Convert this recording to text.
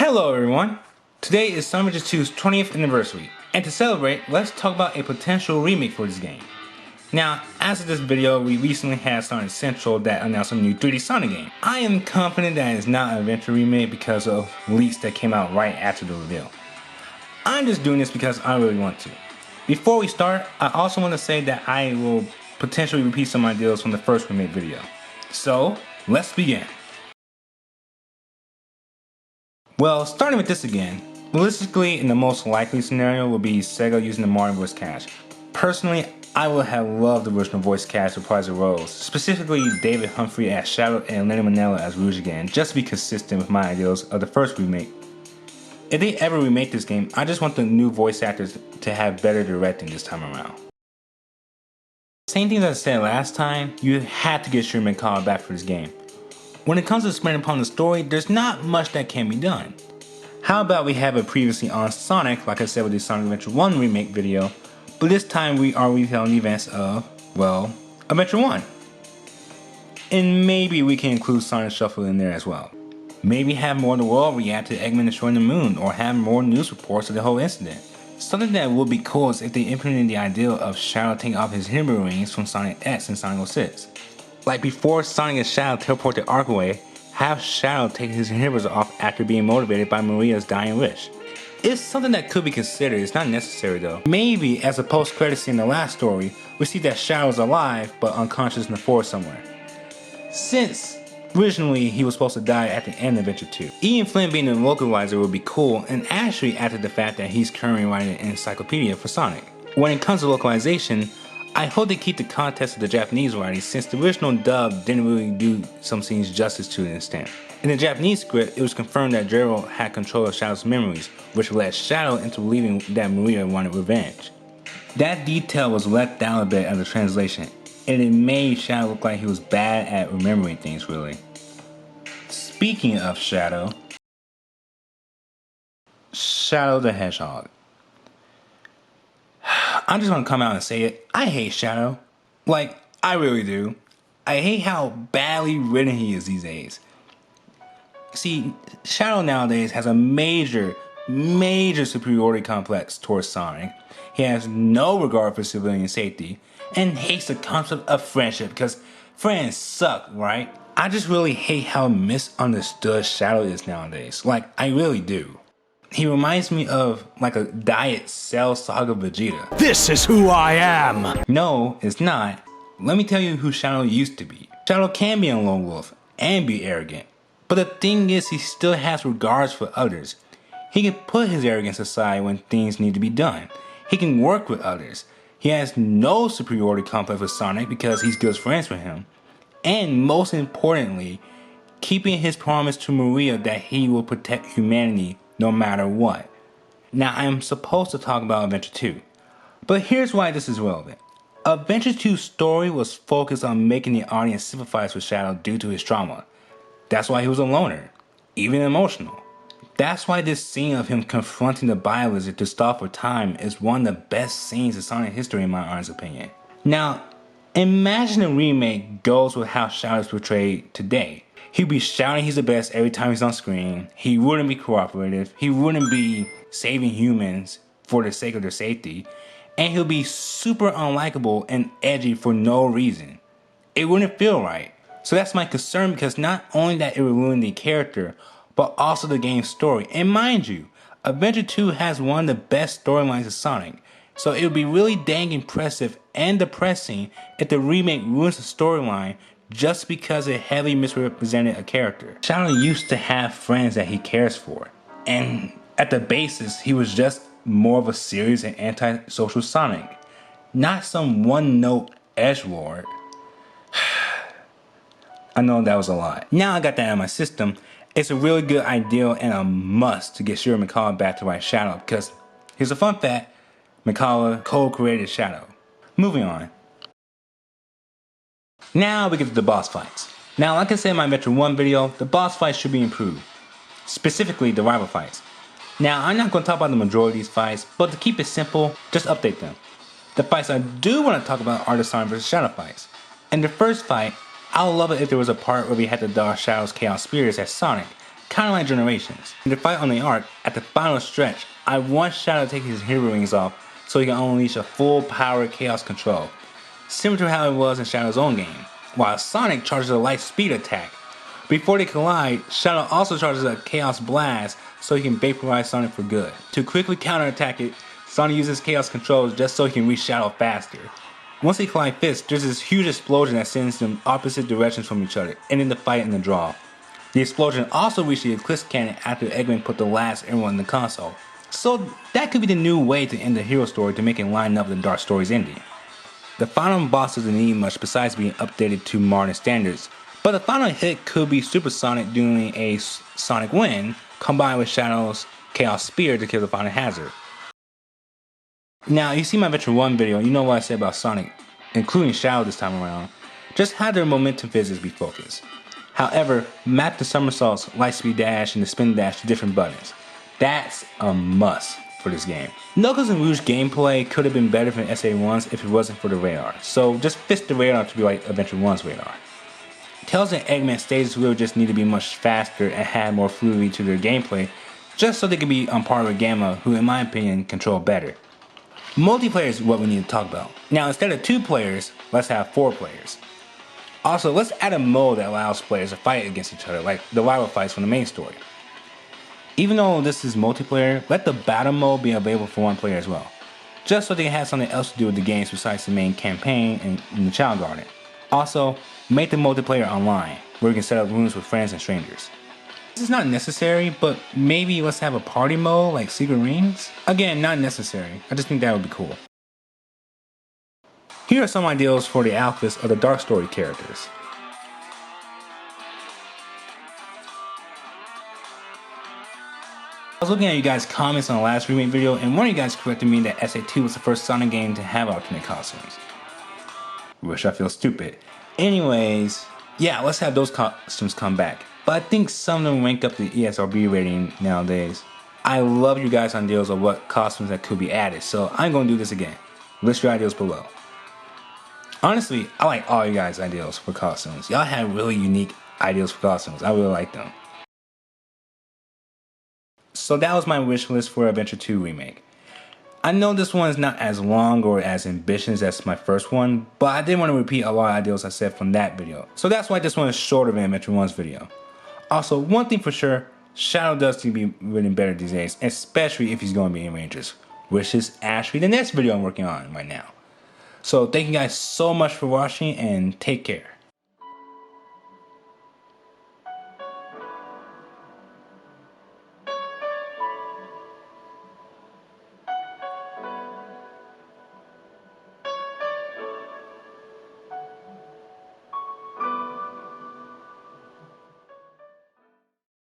Hello everyone! Today is Sonic Adventure 2's 20th anniversary, and to celebrate, let's talk about a potential remake for this game. Now, as of this video, we recently had Sonic Central that announced a new 3D Sonic game. I am confident that it's not an Adventure remake because of leaks that came out right after the reveal. I'm just doing this because I really want to. Before we start, I also want to say that I will potentially repeat some ideas from the first remake video. So, let's begin. Well, starting with this again, realistically, in the most likely scenario would be Sega using the modern voice cast. Personally, I would have loved the original voice cast reprise the roles, specifically David Humphrey as Shadow and Lenny Manella as Rouge again, just to be consistent with my ideals of the first remake. If they ever remake this game, I just want the new voice actors to have better directing this time around. Same thing as I said last time, you had to get Remake Wishlist back for this game. When it comes to expanding upon the story, there's not much that can be done. How about we have a previously on Sonic, like I said with the Sonic Adventure 1 remake video, but this time we are retelling the events of, well, Adventure 1. And maybe we can include Sonic Shuffle in there as well. Maybe have more of the world react to Eggman destroying the moon, or have more news reports of the whole incident. Something that would be cool is if they implemented the idea of Shadow taking off his inhibitor rings from Sonic X and Sonic 06. Like before Sonic and Shadow teleport to Arc away, have Shadow take his inhibitors off after being motivated by Maria's dying wish. It's something that could be considered, it's not necessary though. Maybe as a post-credit scene in the last story, we see that Shadow is alive but unconscious in the forest somewhere. Since originally he was supposed to die at the end of Adventure 2. Ian Flynn being the localizer would be cool, and actually added the fact that he's currently writing an encyclopedia for Sonic. When it comes to localization, I hope they keep the context of the Japanese writing, since the original dub didn't really do some scenes justice to an extent. In the Japanese script, it was confirmed that Gerald had control of Shadow's memories, which led Shadow into believing that Maria wanted revenge. That detail was left down a bit in the translation, and it made Shadow look like he was bad at remembering things really. Speaking of Shadow, Shadow the Hedgehog. I'm just gonna come out and say it, I hate Shadow. Like, I really do. I hate how badly written he is these days. See, Shadow nowadays has a major superiority complex towards Sonic. He has no regard for civilian safety, and hates the concept of friendship because friends suck, right? I just really hate how misunderstood Shadow is nowadays. Like, I really do. He reminds me of like a Diet Cell Saga Vegeta. This is who I am! No, it's not. Let me tell you who Shadow used to be. Shadow can be a lone wolf and be arrogant. But the thing is, he still has regards for others. He can put his arrogance aside when things need to be done. He can work with others. He has no superiority complex with Sonic because he's good friends with him. And most importantly, keeping his promise to Maria that he will protect humanity no matter what. Now, I am supposed to talk about Adventure 2, but here's why this is relevant. Adventure 2's story was focused on making the audience sympathize with Shadow due to his trauma. That's why he was a loner, even emotional. That's why this scene of him confronting the Bio-Lizard to stop for time is one of the best scenes in Sonic history in my honest opinion. Now, imagine a remake goes with how Shadow is portrayed today. He'd be shouting he's the best every time he's on screen, he wouldn't be cooperative, he wouldn't be saving humans for the sake of their safety, and he'll be super unlikable and edgy for no reason. It wouldn't feel right. So that's my concern, because not only that it would ruin the character, but also the game's story. And mind you, Adventure 2 has one of the best storylines of Sonic, so it would be really dang impressive and depressing if the remake ruins the storyline just because it heavily misrepresented a character. Shadow used to have friends that he cares for, and at the basis, he was just more of a serious and antisocial Sonic, not some one-note edgelord. I know that was a lot. Now I got that out of my system, it's a really good idea and a must to get Shiro Mikala back to write Shadow, because here's a fun fact, Mikala co-created Shadow. Moving on. Now we get to the boss fights. Now, like I said in my Adventure 1 video, the boss fights should be improved. Specifically, the rival fights. Now, I'm not going to talk about the majority of these fights, but to keep it simple, just update them. The fights I do want to talk about are the Sonic vs. Shadow fights. In the first fight, I would love it if there was a part where we had to dodge Shadow's Chaos Spears as Sonic, kinda like Generations. In the fight on the arc, at the final stretch, I want Shadow to take his hero rings off so he can unleash a full power chaos control, similar to how it was in Shadow's own game, while Sonic charges a light speed attack. Before they collide, Shadow also charges a Chaos Blast so he can vaporize Sonic for good. To quickly counterattack it, Sonic uses Chaos Controls just so he can reach Shadow faster. Once they collide fists, there's this huge explosion that sends them opposite directions from each other, ending the fight in the draw. The explosion also reached the Eclipse Cannon after Eggman put the last emerald in the console. So that could be the new way to end the hero story to make it line up with the Dark Stories ending. The final boss doesn't need much besides being updated to modern standards, but the final hit could be Super Sonic doing a Sonic Wind combined with Shadow's Chaos Spear to kill the final hazard. Now, you see my Adventure 1 video, you know what I said about Sonic, including Shadow this time around. Just have their momentum physics be focused. However, map the somersaults, lightspeed dash, and the spin dash to different buttons. That's a must for this game. Knuckles and Rouge gameplay could have been better from SA1's if it wasn't for the radar, so just fix the radar to be like Adventure 1's radar. Tails and Eggman stages will just need to be much faster and have more fluidity to their gameplay, just so they can be on par with Gamma, who in my opinion control better. Multiplayer is what we need to talk about. Now, instead of 2 players, let's have 4 players. Also, let's add a mode that allows players to fight against each other, like the rival fights from the main story. Even though this is multiplayer, let the battle mode be available for 1 player as well, just so they can have something else to do with the games besides the main campaign and the Child Garden. Also, make the multiplayer online, where you can set up rooms with friends and strangers. This is not necessary, but maybe let's have a party mode like Secret Rings? Again, not necessary, I just think that would be cool. Here are some ideas for the outfits of the Dark Story characters. I was looking at you guys' comments on the last remake video, and one of you guys corrected me that SA2 was the first Sonic game to have alternate costumes. Wish I feel stupid. Anyways, yeah, let's have those costumes come back. But I think some of them rank up the ESRB rating nowadays. I love you guys' ideas of what costumes that could be added, so I'm going to do this again. List your ideas below. Honestly, I like all you guys' ideas for costumes. Y'all have really unique ideas for costumes. I really like them. So that was my wish list for Adventure 2 Remake. I know this one is not as long or as ambitious as my first one, but I didn't want to repeat a lot of ideas I said from that video. So that's why this one is shorter than Adventure 1's video. Also, one thing for sure, Shadow does seem to be winning better these days, especially if he's going to be in Rangers, which is actually the next video I'm working on right now. So thank you guys so much for watching and take care.